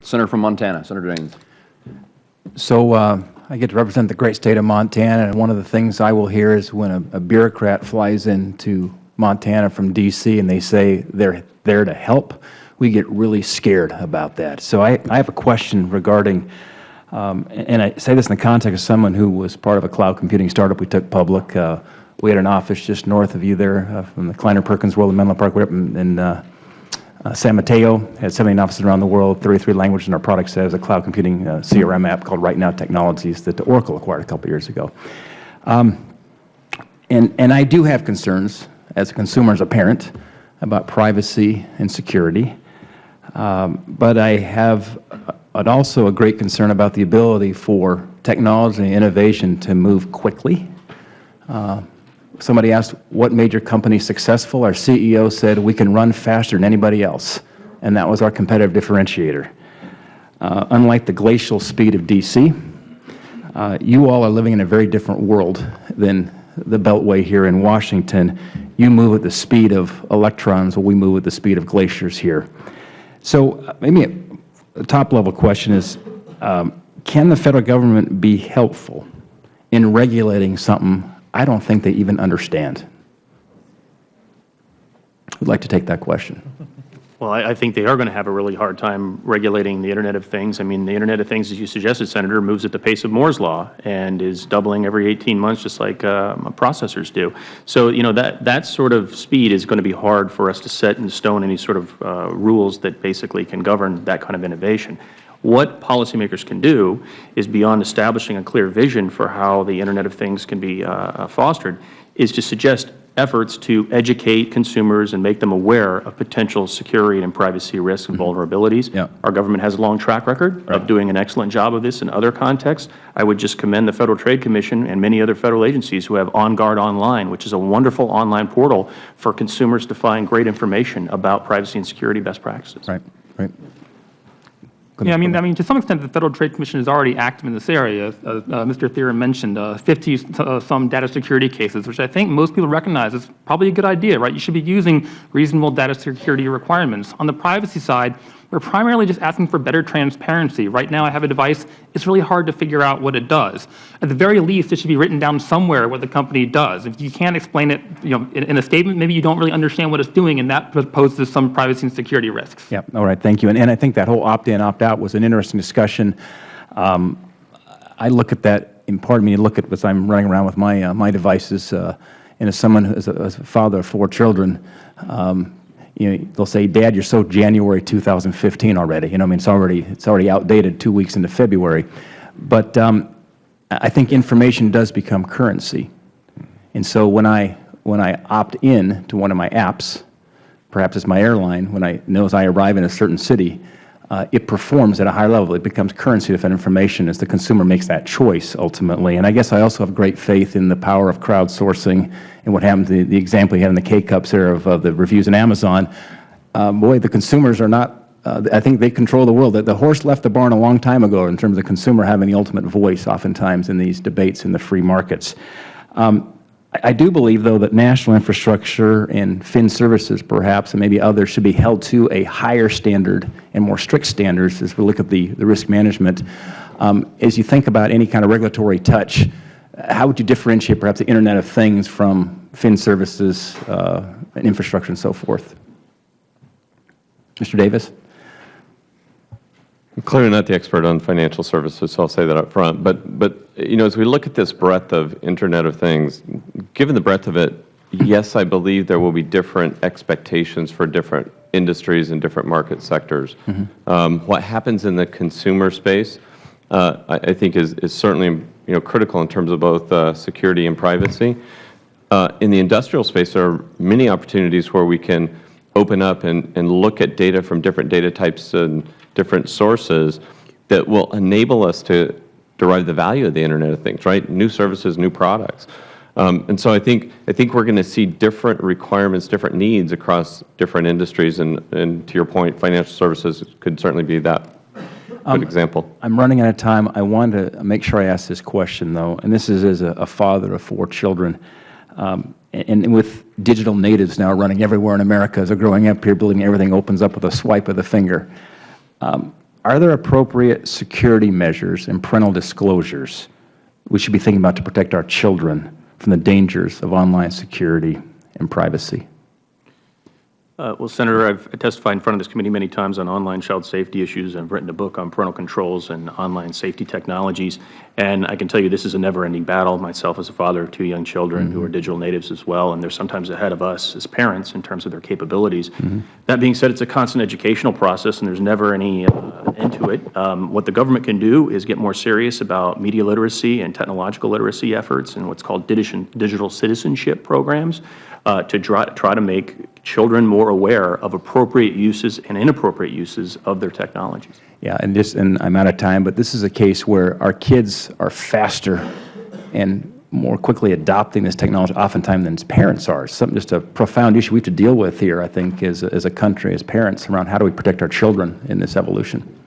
Senator from Montana, Senator Daines. So I get to represent the great state of Montana, and one of the things I will hear is when a bureaucrat flies into Montana from D.C. and they say they're there to help, we get really scared about that. So I have a question regarding, and I say this in the context of someone who was part of a cloud computing startup we took public. We had an office just north of you there from the Kleiner Perkins World in Menlo Park. We're up in San Mateo, has 17 offices around the world, 33 languages, and our product set is a cloud computing CRM app called Right Now Technologies that Oracle acquired a couple of years ago. And I do have concerns as a consumer, as a parent, about privacy and security. But I have also a great concern about the ability for technology and innovation to move quickly. Somebody asked what major company is successful. Our CEO said we can run faster than anybody else, and that was our competitive differentiator. Unlike the glacial speed of D.C., you all are living in a very different world than the Beltway here in Washington. You move at the speed of electrons, while we move at the speed of glaciers here. So maybe a top-level question is, can the Federal Government be helpful in regulating something I don't think they even understand? Who'd like to take that question? Well, I think they are going to have a really hard time regulating the Internet of Things. I mean, the Internet of Things, as you suggested, Senator, moves at the pace of Moore's Law and is doubling every 18 months, just like processors do. So, you know, that sort of speed is going to be hard for us to set in stone any sort of rules that basically can govern that kind of innovation. What policymakers can do is, beyond establishing a clear vision for how the Internet of Things can be fostered, is to suggest efforts to educate consumers and make them aware of potential security and privacy risks and vulnerabilities. Yeah. Our government has a long track record of doing an excellent job of this in other contexts. I would just commend the Federal Trade Commission and many other federal agencies who have On Guard Online, which is a wonderful online portal for consumers to find great information about privacy and security best practices. Right, right. Yeah, I mean, to some extent, the Federal Trade Commission is already active in this area. Mr. Thieren mentioned 50 some data security cases, which I think most people recognize is probably a good idea, right? You should be using reasonable data security requirements. On the privacy side, we're primarily just asking for better transparency. Right now, I have a device. It's really hard to figure out what it does. At the very least, it should be written down somewhere what the company does. If you can't explain it, you know, in a statement, maybe you don't really understand what it's doing, and that poses some privacy and security risks. Yeah. All right. Thank you. And I think that whole opt-in, opt-out was an interesting discussion. I look at that in part of me. Look at as I'm running around with my my devices, and as someone as a father of 4 children. You know, they'll say, "Dad, you're so January 2015 already." You know, I mean, it's already outdated 2 weeks into February. But I think information does become currency, and so when I opt in to one of my apps, perhaps it's my airline, when I knows I arrive in a certain city, it performs at a high level. It becomes currency to that information as the consumer makes that choice ultimately. And I guess I also have great faith in the power of crowdsourcing and what happened to the example you had in the K-Cups there of the reviews in Amazon. Boy, the consumers are not, I think they control the world. The horse left the barn a long time ago in terms of the consumer having the ultimate voice oftentimes in these debates in the free markets. I do believe, though, that national infrastructure and fin services, perhaps, and maybe others, should be held to a higher standard and more strict standards as we look at the risk management. As you think about any kind of regulatory touch, how would you differentiate perhaps the Internet of Things from fin services and infrastructure and so forth? Mr. Davis? I'm clearly not the expert on financial services, so I'll say that up front. But you know, as we look at this breadth of Internet of Things, given the breadth of it, yes, I believe there will be different expectations for different industries and different market sectors. What happens in the consumer space, I think, is certainly critical in terms of both security and privacy. In the industrial space, there are many opportunities where we can open up and look at data from different data types and different sources that will enable us to derive the value of the Internet of Things, right? New services, new products. And so I think we're going to see different requirements, different needs across different industries. And to your point, financial services could certainly be that good example. I'm running out of time. I wanted to make sure I ask this question, though, and this is as a father of 4 children. And with digital natives now running everywhere in America as they're growing up here, building everything opens up with a swipe of the finger. are there appropriate security measures and parental disclosures we should be thinking about to protect our children from the dangers of online security and privacy? Well, Senator, I've testified in front of this committee many times on online child safety issues. I've written a book on parental controls and online safety technologies. And I can tell you this is a never-ending battle. Myself as a father of 2 young children who are digital natives as well, and they're sometimes ahead of us as parents in terms of their capabilities. That being said, it's a constant educational process, and there's never any end to it. What the government can do is get more serious about media literacy and technological literacy efforts and what's called digital citizenship programs to try to make children more aware of appropriate uses and inappropriate uses of their technologies. Yeah, and I'm out of time, but this is a case where our kids are faster and more quickly adopting this technology oftentimes than parents are. Something, just a profound issue we have to deal with here, I think, as a country, as parents, around how do we protect our children in this evolution.